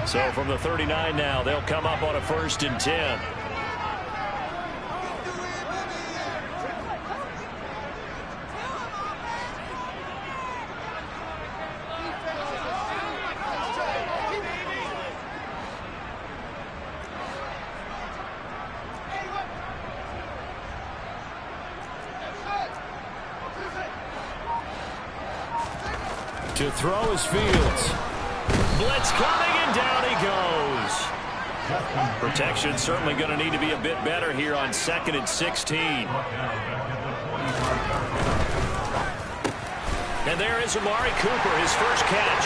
So from the 39 now, they'll come up on a 1st and 10. To throw is Fields. Blitz coming, and down he goes. Protection certainly going to need to be a bit better here on 2nd and 16. And there is Amari Cooper, his first catch.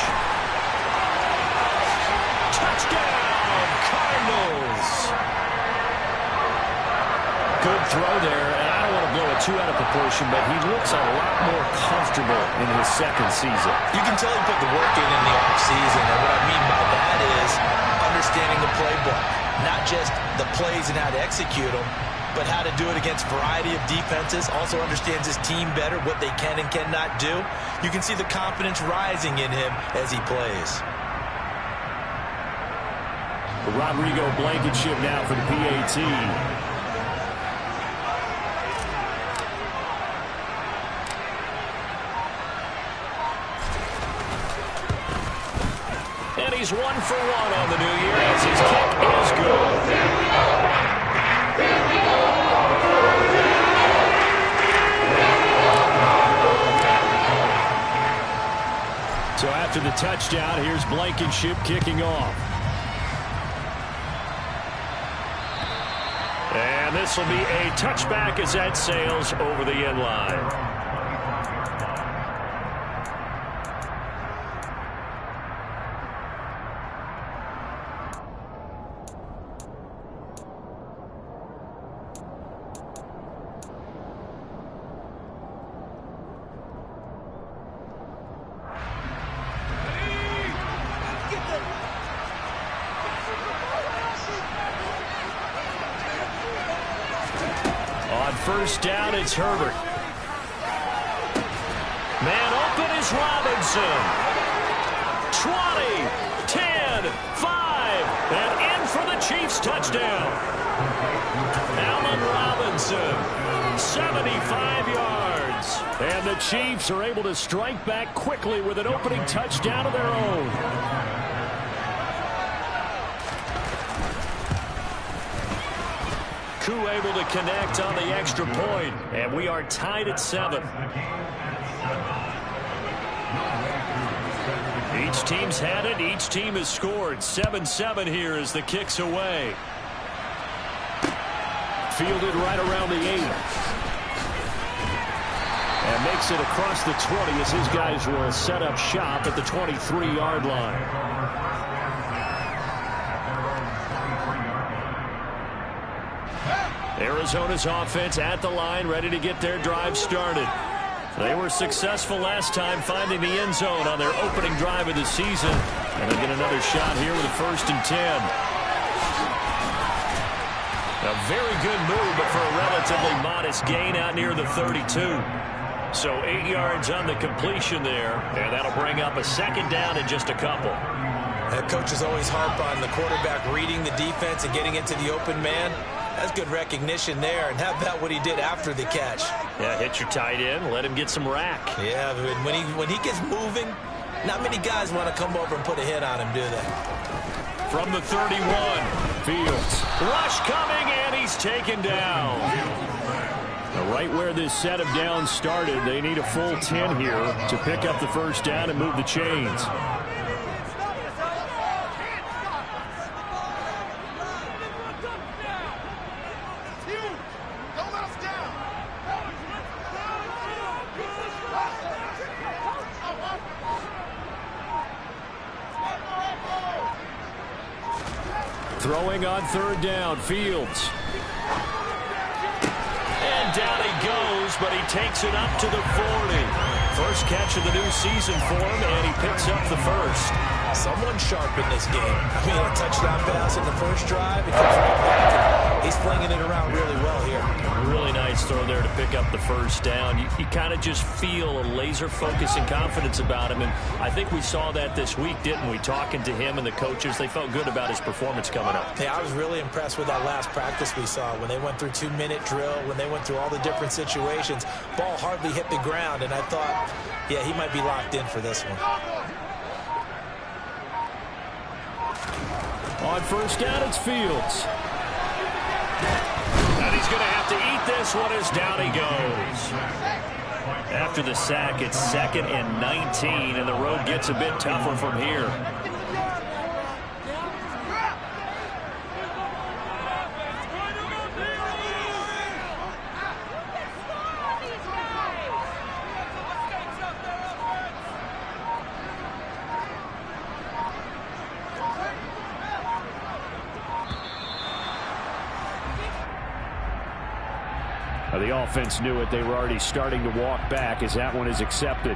Touchdown, Cardinals. Good throw there, and I don't want to blow it too out of proportion, but he looks a lot more comfortable in his 2nd season. You can tell he put the work in the offseason, and what I mean by that is understanding the playbook. Not just the plays and how to execute them, but how to do it against a variety of defenses. Also understands his team better, what they can and cannot do. You can see the confidence rising in him as he plays. Rodrigo Blankenship now for the PAT. And he's 1 for 1 on the new year as his kick is good. So after the touchdown, here's Blankenship kicking off. And this will be a touchback as that sails over the end line. First down, it's Herbert. Man open is Robinson. 20, 10, 5, and in for the Chiefs touchdown. Allen Robinson, 75 yards. And the Chiefs are able to strike back quickly with an opening touchdown of their own. Koo able to connect on the extra point, and we are tied at 7. Each team's had it. Each team has scored. 7-7 here as the kick's away. Fielded right around the 8. And makes it across the 20 as his guys will set up shop at the 23-yard line. Arizona's offense at the line, ready to get their drive started. They were successful last time finding the end zone on their opening drive of the season. And they get another shot here with a 1st and 10. A very good move, but for a relatively modest gain out near the 32. So 8 yards on the completion there, and that'll bring up a 2nd down in just a couple. That coaches always harp on the quarterback reading the defense and getting into the open man. That's good recognition there. And how about what he did after the catch? Yeah, hit your tight end, let him get some rack. Yeah, but when he gets moving, not many guys want to come over and put a hit on him, do they? From the 31, Fields. Rush coming, and he's taken down. Now, right where this set of downs started, they need a full 10 here to pick up the 1st down and move the chains. Throwing on 3rd down, Fields. And down he goes, but he takes it up to the 40. First catch of the new season for him, and he picks up the 1st. Someone sharp in this game. I mean, a touchdown pass in the first drive. It comes right back, and he's flinging it around really well here. Really nice nice throw there to pick up the first down. You kind of just feel a laser focus and confidence about him, and I think we saw that this week, didn't we? Talking to him and the coaches, they felt good about his performance coming up. Hey, I was really impressed with that last practice we saw when they went through 2-minute drill, when they went through all the different situations. Ball hardly hit the ground, and I thought, yeah, he might be locked in for this one. On first down, it's Fields. And he's going to have to eat this one as down he goes. After the sack, it's 2nd and 19, and the road gets a bit tougher from here. The offense knew it. They were already starting to walk back as that one is accepted.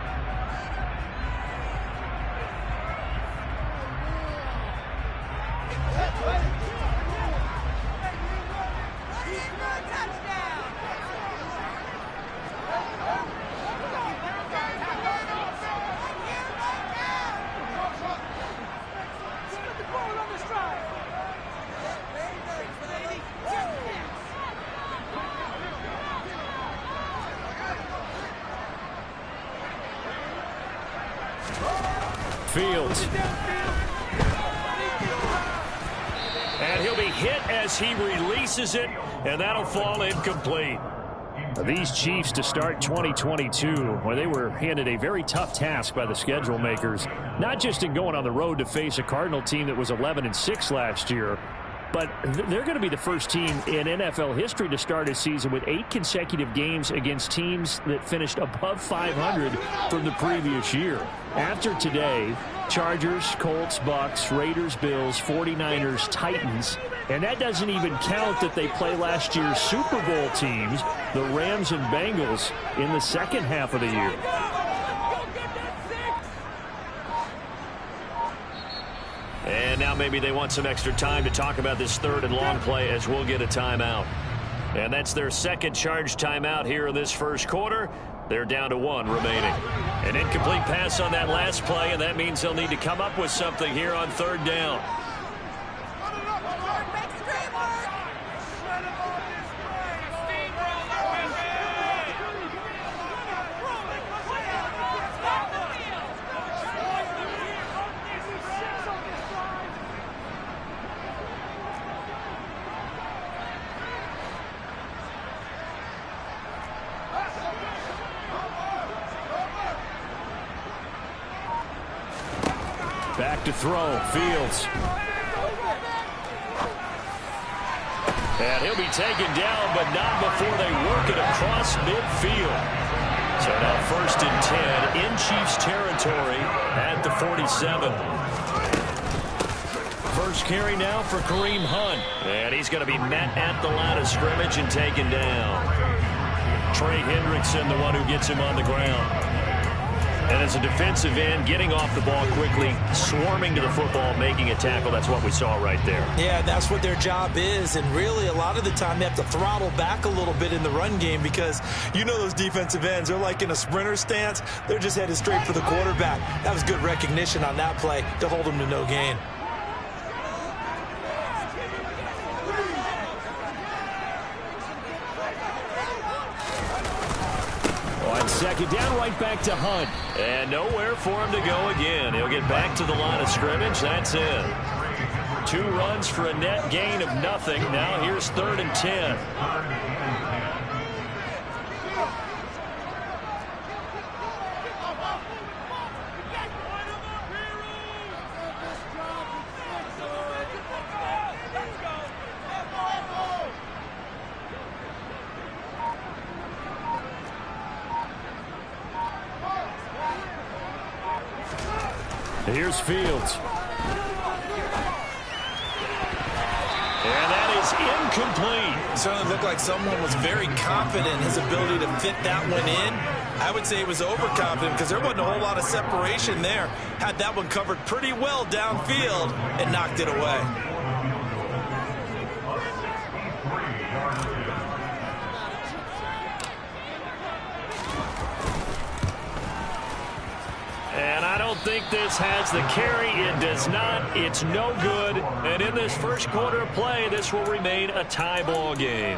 Fields. And he'll be hit as he releases it, and that'll fall incomplete. These Chiefs to start 2022, where they were handed a very tough task by the schedule makers, not just in going on the road to face a Cardinal team that was 11-6 last year, but they're going to be the first team in NFL history to start a season with 8 consecutive games against teams that finished above 500 from the previous year. After today, Chargers, Colts, Bucks, Raiders, Bills, 49ers, Titans, and that doesn't even count that they play last year's Super Bowl teams, the Rams and Bengals, in the second half of the year. And now maybe they want some extra time to talk about this 3rd and long play as we'll get a timeout. And that's their second charge timeout here in this first quarter. They're down to 1 remaining. An incomplete pass on that last play, and that means they'll need to come up with something here on 3rd down. Back to throw, Fields. And he'll be taken down, but not before they work it across midfield. So now 1st and 10 in Chiefs territory at the 47. First carry now for Kareem Hunt. And he's going to be met at the line of scrimmage and taken down. Trey Hendrickson, the one who gets him on the ground. And as a defensive end, getting off the ball quickly, swarming to the football, making a tackle, that's what we saw right there. Yeah, that's what their job is. And really, a lot of the time, they have to throttle back a little bit in the run game because you know those defensive ends, they're like in a sprinter stance. They're just headed straight for the quarterback. That was good recognition on that play to hold them to no gain. Second down, right back to Hunt. And nowhere for him to go again. He'll get back to the line of scrimmage. That's it. 2 runs for a net gain of nothing. Now here's 3rd and 10. Here's Fields. And that is incomplete. It certainly looked like someone was very confident in his ability to fit that one in. I would say he was overconfident because there wasn't a whole lot of separation there. Had that one covered pretty well downfield and knocked it away. And I don't think this has the carry. It does not. It's no good. And in this first quarter of play, this will remain a tie ball game.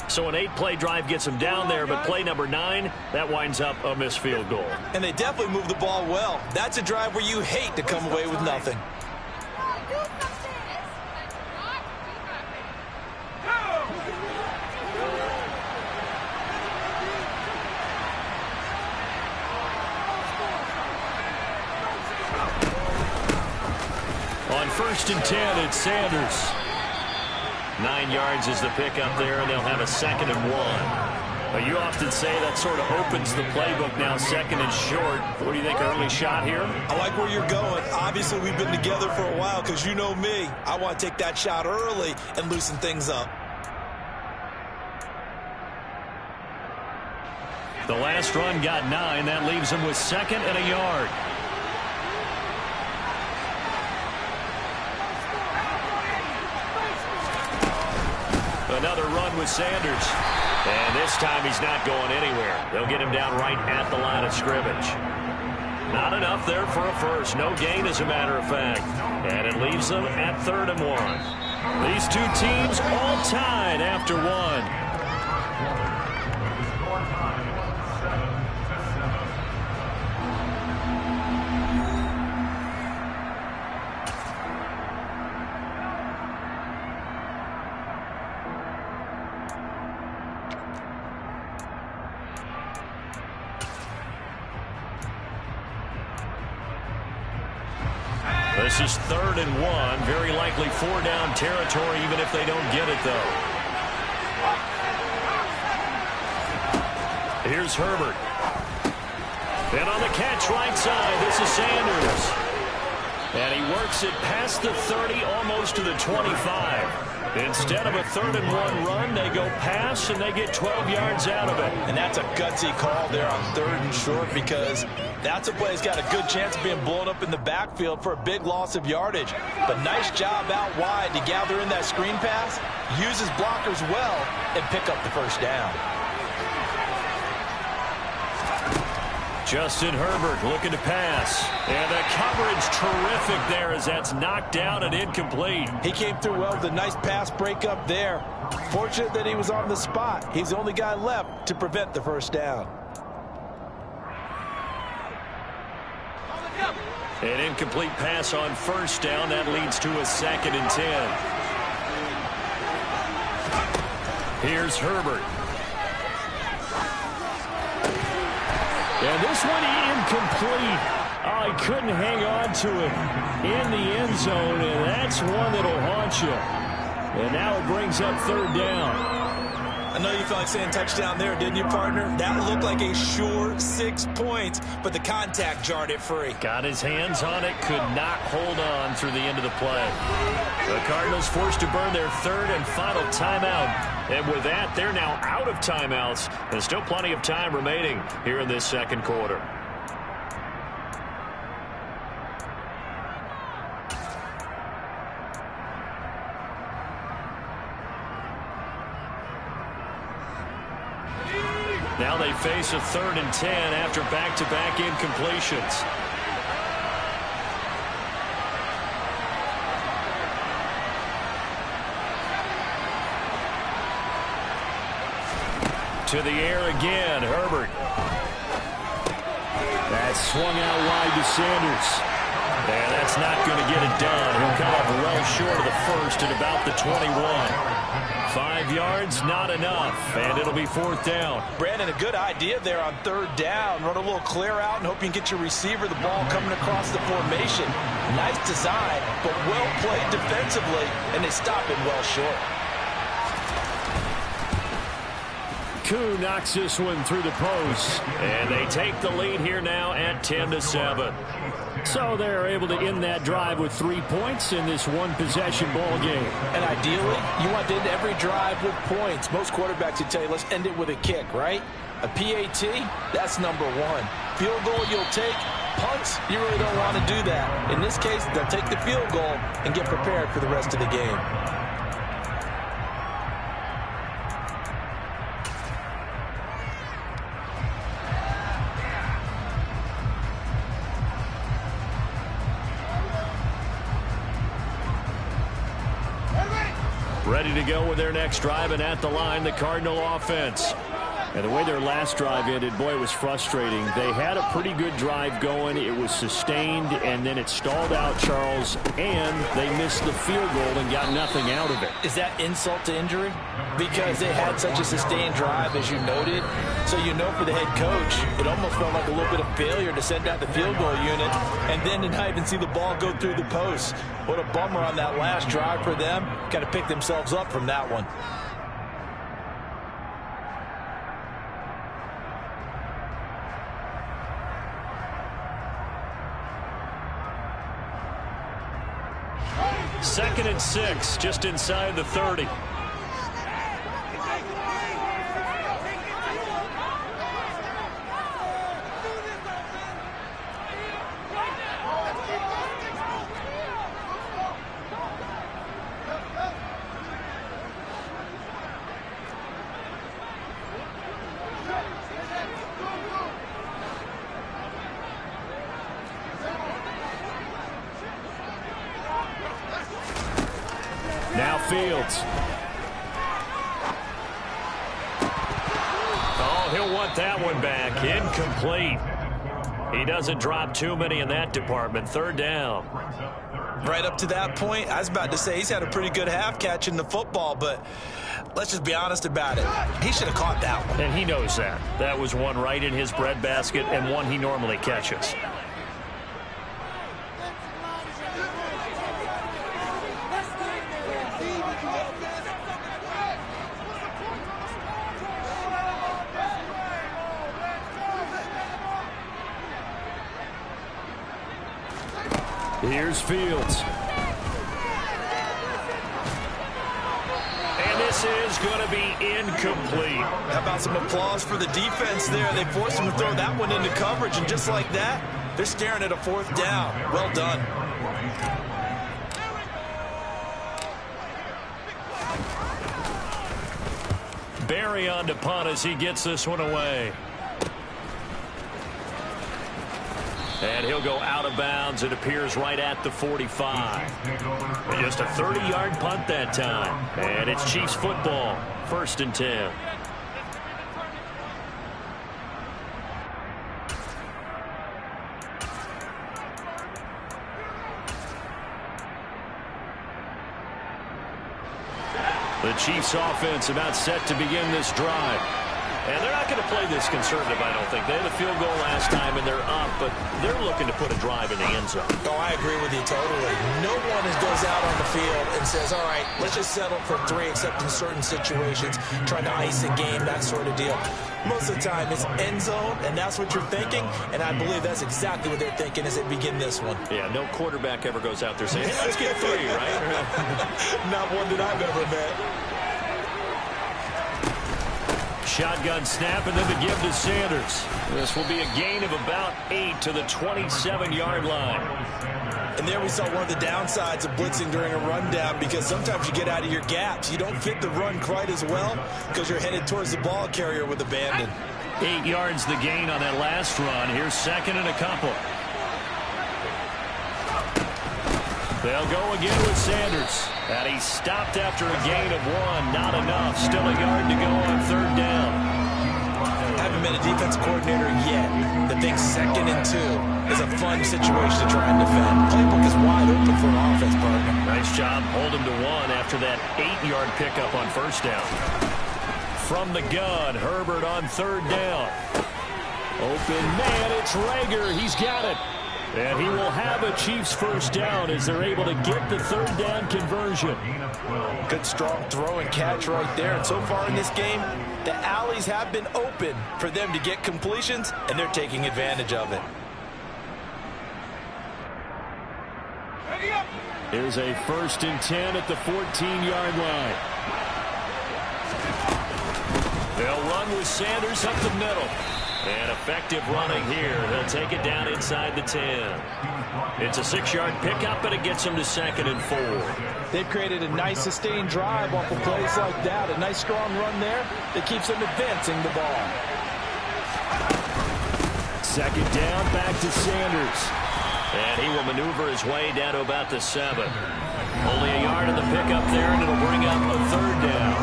So an 8-play drive gets them down there, but play number 9, that winds up a missed field goal. And they definitely move the ball well. That's a drive where you hate to come away with nothing. On 1st and 10, it's Sanders. 9 yards is the pickup there, and they'll have a 2nd and 1. But you often say that sort of opens the playbook now, 2nd and short. What do you think, early shot here? I like where you're going. Obviously, we've been together for a while because you know me. I want to take that shot early and loosen things up. The last run got 9. That leaves him with 2nd and a yard. Another run with Sanders. And this time he's not going anywhere. They'll get him down right at the line of scrimmage. Not enough there for a first. No gain, as a matter of fact. And it leaves them at 3rd and 1. These two teams all tied after 1. This is 3rd and 1. Very likely 4-down territory, even if they don't get it, though. Here's Herbert. And on the catch right side, this is Sanders. And he works it past the 30, almost to the 25. Instead of a 3rd and 1 run, they go pass, and they get 12 yards out of it. And that's a gutsy call there on 3rd and short, because that's a play that's got a good chance of being blown up in the backfield for a big loss of yardage. But nice job out wide to gather in that screen pass, use his blockers well, and pick up the first down. Justin Herbert looking to pass. And the coverage terrific there as that's knocked down and incomplete. He came through well with a nice pass breakup there. Fortunate that he was on the spot. He's the only guy left to prevent the first down. An incomplete pass on 1st down. That leads to a 2nd and 10. Here's Herbert. And this one incomplete. Oh, he couldn't hang on to it in the end zone, and that's one that'll haunt you. And now it brings up 3rd down. I know you felt like saying touchdown there, didn't you, partner? That looked like a sure 6 points, but the contact jarred it free. Got his hands on it, could not hold on through the end of the play. The Cardinals forced to burn their 3rd and final timeout. And with that, they're now out of timeouts. There's still plenty of time remaining here in this 2nd quarter. Now they face a 3rd and 10 after back-to-back incompletions. To the air again, Herbert. That's swung out wide to Sanders. And that's not going to get it done. He'll come up well short of the first at about the 21. 5 yards, not enough, and it'll be 4th down. Brandon, a good idea there on 3rd down. Run a little clear out and hope you can get your receiver the ball coming across the formation. Nice design, but well played defensively, and they stop him well short. Koo knocks this one through the post, and they take the lead here now at 10-7. So they're able to end that drive with 3 points in this one-possession ball game. And ideally, you want to end every drive with points. Most quarterbacks would tell you, let's end it with a kick, right? A PAT, that's number 1. Field goal you'll take. Punts, you really don't want to do that. In this case, they'll take the field goal and get prepared for the rest of the game. Ready to go with their next drive, and at the line, the Cardinal offense. And the way their last drive ended, boy, it was frustrating. They had a pretty good drive going. It was sustained, and then it stalled out, Charles, and they missed the field goal and got nothing out of it. Is that insult to injury? Because they had such a sustained drive, as you noted. So you know for the head coach, it almost felt like a little bit of failure to send out the field goal unit and then to not even see the ball go through the post. What a bummer on that last drive for them. Got to pick themselves up from that one. Second and 6, just inside the 30. Now Fields. Oh, he'll want that one back. Incomplete. He doesn't drop too many in that department. Third down. Right up to that point, I was about to say he's had a pretty good half catching the football, but let's just be honest about it. He should have caught that one. And he knows that. That was one right in his breadbasket and one he normally catches. Here's Fields. And this is going to be incomplete. How about some applause for the defense there? They forced him to throw that one into coverage, and just like that, they're staring at a fourth down. Well done. Barry on to punt as he gets this one away. And he'll go out of bounds. It appears right at the 45. And just a 30-yard punt that time. And it's Chiefs football. First and 10. The Chiefs offense about set to begin this drive. And they're not going to play this conservative, I don't think. They had a field goal last time, and they're up, but they're looking to put a drive in the end zone. Oh, I agree with you totally. No one goes out on the field and says, all right, let's just settle for 3, except in certain situations, trying to ice a game, that sort of deal. Most of the time, it's end zone, and that's what you're thinking, and I believe that's exactly what they're thinking as they begin this one. Yeah, no quarterback ever goes out there saying, hey, let's get 3, right? Not one that I've ever met. Shotgun snap, and then the give to Sanders. This will be a gain of about 8 to the 27-yard line. And there we saw one of the downsides of blitzing during a rundown, because sometimes you get out of your gaps. You don't fit the run quite as well because you're headed towards the ball carrier with abandon. 8 yards the gain on that last run. Here's second and a couple. They'll go again with Sanders. And he stopped after a gain of 1. Not enough. Still a yard to go on third down. Haven't been a defensive coordinator yet. The big 2nd and 2 is a fun situation to try and defend. Playbook is wide open for an offense partner. Nice job. Hold him to 1 after that 8-yard pickup on first down. From the gun, Herbert on third down. Open man, it's Rager. He's got it. And he will have a Chiefs first down as they're able to get the third down conversion. Good strong throw and catch right there. And so far in this game, the alleys have been open for them to get completions, and they're taking advantage of it. Here's a first and 10 at the 14-yard line. They'll run with Sanders up the middle. And effective running here. They'll take it down inside the 10. It's a 6-yard pickup, and it gets them to 2nd and 4. They've created a nice sustained drive off of plays like that. A nice strong run there that keeps them advancing the ball. Second down, back to Sanders. And he will maneuver his way down to about the 7. Only a yard in the pickup there, and it'll bring up a third down.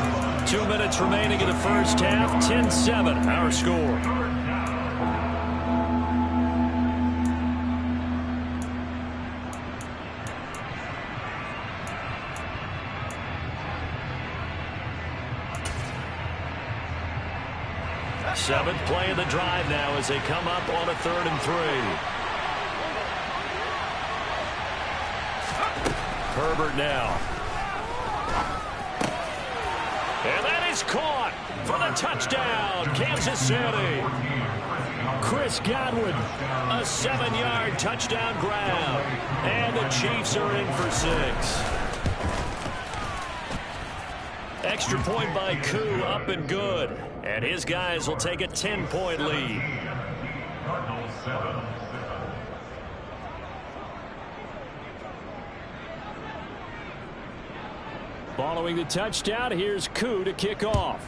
2 minutes remaining in the first half. 10-7, our score. Seventh play of the drive now as they come up on a 3rd and 3. Herbert now. And that is caught for the touchdown, Kansas City. Chris Godwin, a 7-yard touchdown grab. And the Chiefs are in for 6. Extra point by Koo, up and good. And his guys will take a 10-point lead. Following the touchdown, here's Koo to kick off.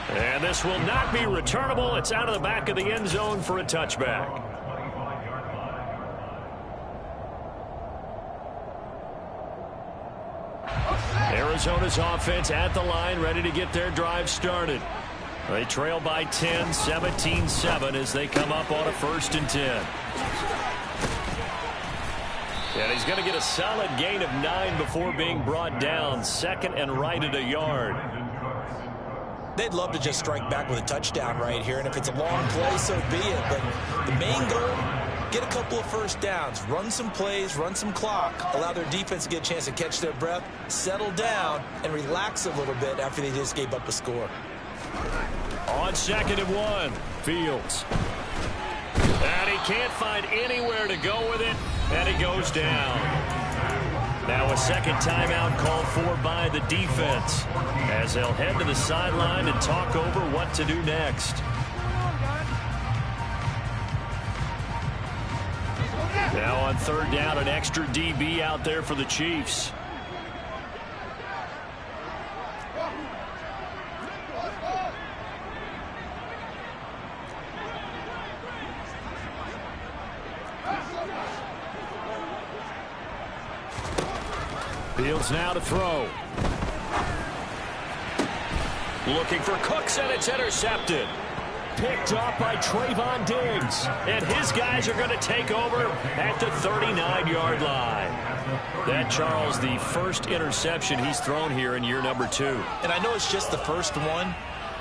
And this will not be returnable. It's out of the back of the end zone for a touchback. Arizona's offense at the line, ready to get their drive started. They trail by 10, 17-7 as they come up on a 1st and 10. And he's going to get a solid gain of 9 before being brought down. 2nd and right at a yard. They'd love to just strike back with a touchdown right here, and if it's a long play, so be it. But the main goal, get a couple of first downs, run some plays, run some clock, allow their defense to get a chance to catch their breath, settle down, and relax a little bit after they just gave up a score. On 2nd and 1, Fields. And he can't find anywhere to go with it, and he goes down. Now a second timeout called for by the defense as they'll head to the sideline and talk over what to do next. Now on 3rd down, an extra DB out there for the Chiefs. Fields now to throw. Looking for Cooks, and it's intercepted. Picked off by Trayvon Diggs. And his guys are going to take over at the 39-yard line. That, Charles, the first interception he's thrown here in year number 2. And I know it's just the first one,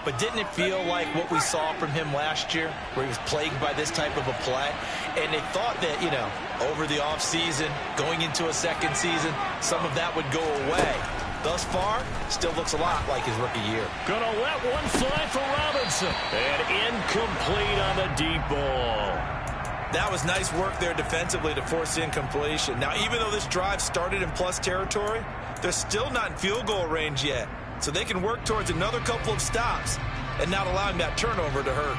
but didn't it feel like what we saw from him last year, where he was plagued by this type of a play? And they thought that, you know, over the offseason, going into a second season, some of that would go away. Thus far, still looks a lot like his rookie year. Gonna let one fly for Robinson. And incomplete on the deep ball. That was nice work there defensively to force incompletion. Now, even though this drive started in plus territory, they're still not in field goal range yet. So they can work towards another couple of stops and not allowing that turnover to hurt.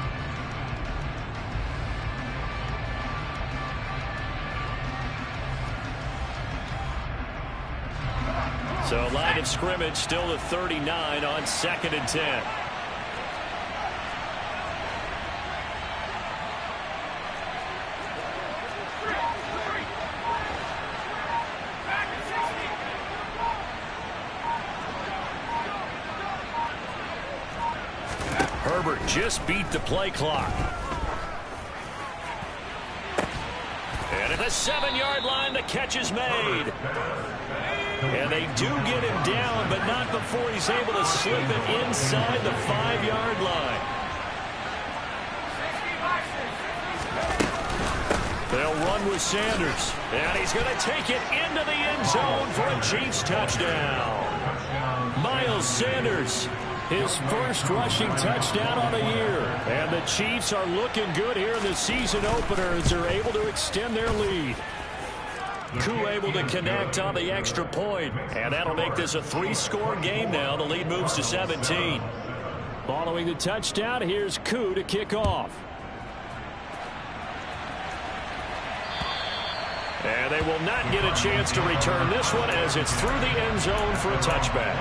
So line of scrimmage still the 39 on 2nd and 10. Herbert just beat the play clock. And at the 7-yard line, the catch is made. And they do get him down, but not before he's able to slip it inside the 5-yard line. They'll run with Sanders. And he's going to take it into the end zone for a Chiefs touchdown. Miles Sanders, his first rushing touchdown on the year. And the Chiefs are looking good here in the season opener as they're able to extend their lead. Koo able to connect on the extra point, and that'll make this a 3-score game now. The lead moves to 17. Following the touchdown, here's Koo to kick off. And they will not get a chance to return this one as it's through the end zone for a touchback.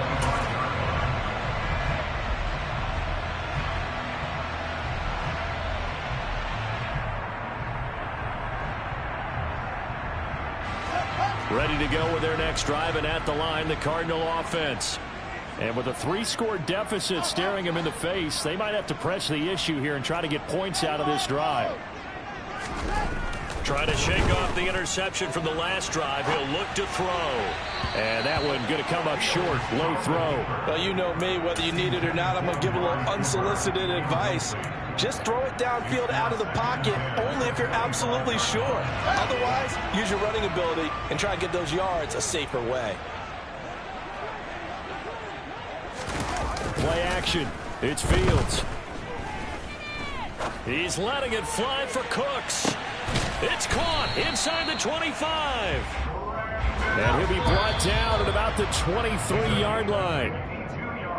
Ready to go with their next drive, and at the line, the Cardinal offense. And with a 3-score deficit staring them in the face, they might have to press the issue here and try to get points out of this drive. Trying to shake off the interception from the last drive. He'll look to throw. And that one going to come up short. Low throw. Well, you know me. Whether you need it or not, I'm going to give a little unsolicited advice. Just throw it downfield out of the pocket, only if you're absolutely sure. Otherwise, use your running ability and try and get those yards a safer way. Play action. It's Fields. He's letting it fly for Cooks. It's caught inside the 25. And he'll be brought down at about the 23-yard line.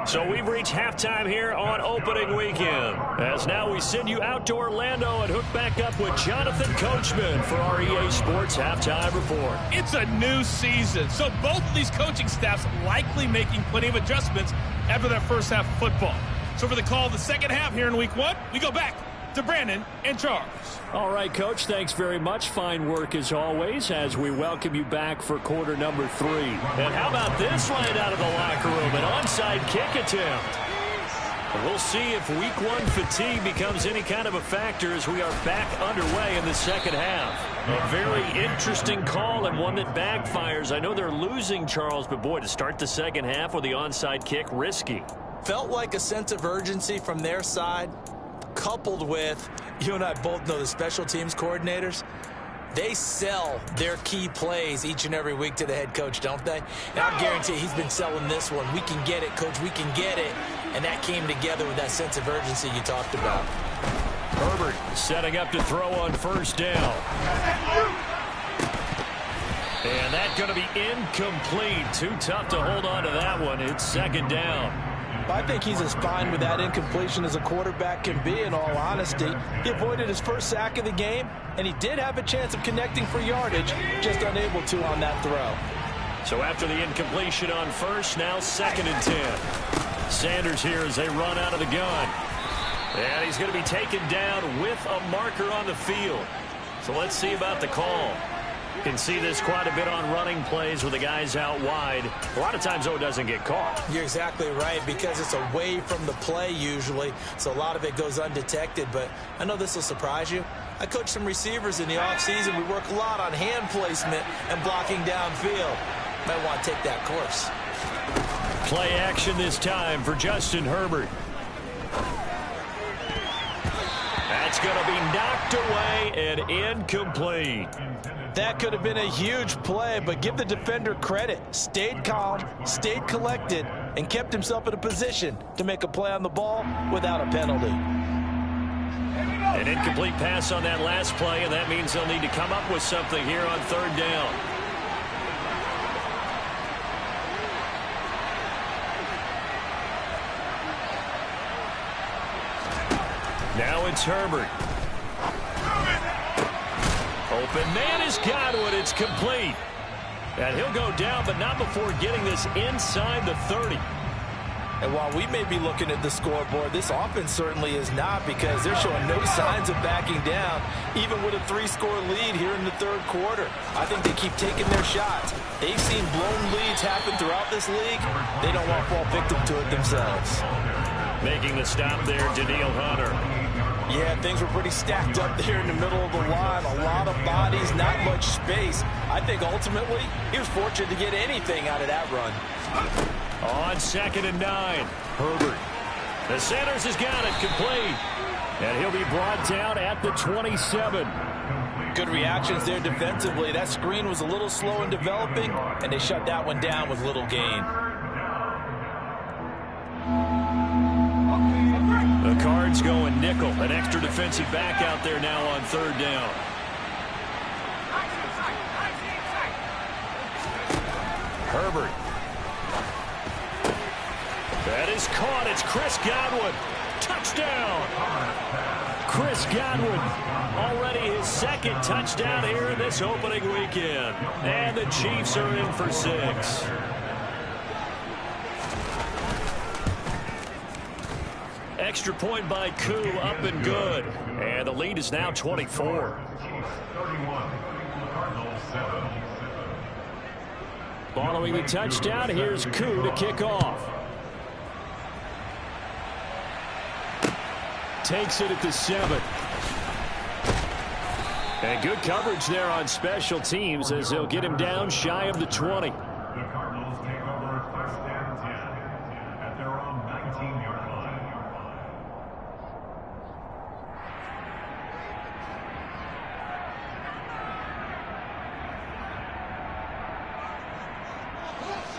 So we've reached halftime here on opening weekend. As now we send you out to Orlando and hook back up with Jonathan Coachman for our EA Sports Halftime Report. It's a new season, so both of these coaching staffs likely making plenty of adjustments after that first half of football. So for the call of the second half here in week 1, we go back to Brandon and Charles. All right, Coach, thanks very much. Fine work as always as we welcome you back for quarter number 3. And how about this right out of the locker room? An onside kick attempt. We'll see if week 1 fatigue becomes any kind of a factor as we are back underway in the second half. A very interesting call and one that backfires. I know they're losing, Charles, but boy, to start the second half with the onside kick, risky. Felt like a sense of urgency from their side, coupled with, you and I both know the special teams coordinators, they sell their key plays each and every week to the head coach, don't they? And I guarantee he's been selling this one. We can get it, Coach, we can get it. And that came together with that sense of urgency you talked about. Herbert setting up to throw on first down. And that's going to be incomplete. Too tough to hold on to that one. It's second down. I think he's as fine with that incompletion as a quarterback can be, in all honesty. He avoided his first sack of the game, and he did have a chance of connecting for yardage, just unable to on that throw. So after the incompletion on first, now 2nd and 10. Sanders here as they run out of the gun. And he's going to be taken down with a marker on the field. So let's see about the call. You can see this quite a bit on running plays with the guys out wide. A lot of times, though, it doesn't get caught. You're exactly right, because it's away from the play usually, so a lot of it goes undetected. But I know this will surprise you. I coach some receivers in the offseason. We work a lot on hand placement and blocking downfield. Might want to take that course. Play action this time for Justin Herbert. That's going to be knocked away and incomplete. That could have been a huge play, but give the defender credit. Stayed calm, stayed collected, and kept himself in a position to make a play on the ball without a penalty. An incomplete pass on that last play, and that means they'll need to come up with something here on third down. Now it's Herbert. Open man is Godwin. It's complete. And he'll go down, but not before getting this inside the 30. And while we may be looking at the scoreboard, this offense certainly is not, because they're showing no signs of backing down, even with a 3-score lead here in the third quarter. I think they keep taking their shots. They've seen blown leads happen throughout this league. They don't want to fall victim to it themselves. Making the stop there, Daniil Hunter. Yeah, things were pretty stacked up there in the middle of the line. A lot of bodies, not much space. I think ultimately he was fortunate to get anything out of that run. On 2nd and 9, Herbert. The Sanders has got it complete. And he'll be brought down at the 27. Good reactions there defensively. That screen was a little slow in developing, and they shut that one down with little gain. The Cards going nickel. An extra defensive back out there now on third down. Herbert. That is caught. It's Chris Godwin. Touchdown. Chris Godwin, already his 2nd touchdown here in this opening weekend. And the Chiefs are in for 6. Extra point by Koo, up and good. And the lead is now 24. Following the touchdown, here's Koo to kick off. Takes it at the 7. And good coverage there on special teams as they'll get him down shy of the 20. The Cardinals take over first and 10 at their own 19-yard line.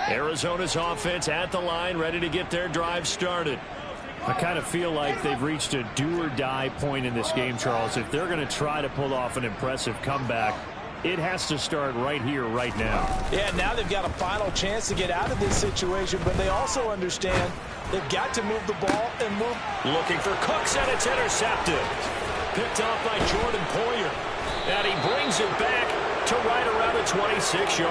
Arizona's offense at the line, ready to get their drive started. I kind of feel like they've reached a do-or-die point in this game, Charles. If they're going to try to pull off an impressive comeback, it has to start right here, right now. Yeah, now they've got a final chance to get out of this situation, but they also understand they've got to move the ball and move. Looking for Cooks, and it's intercepted. Picked off by Jordan Poyer. And he brings it back to right around the 26-yard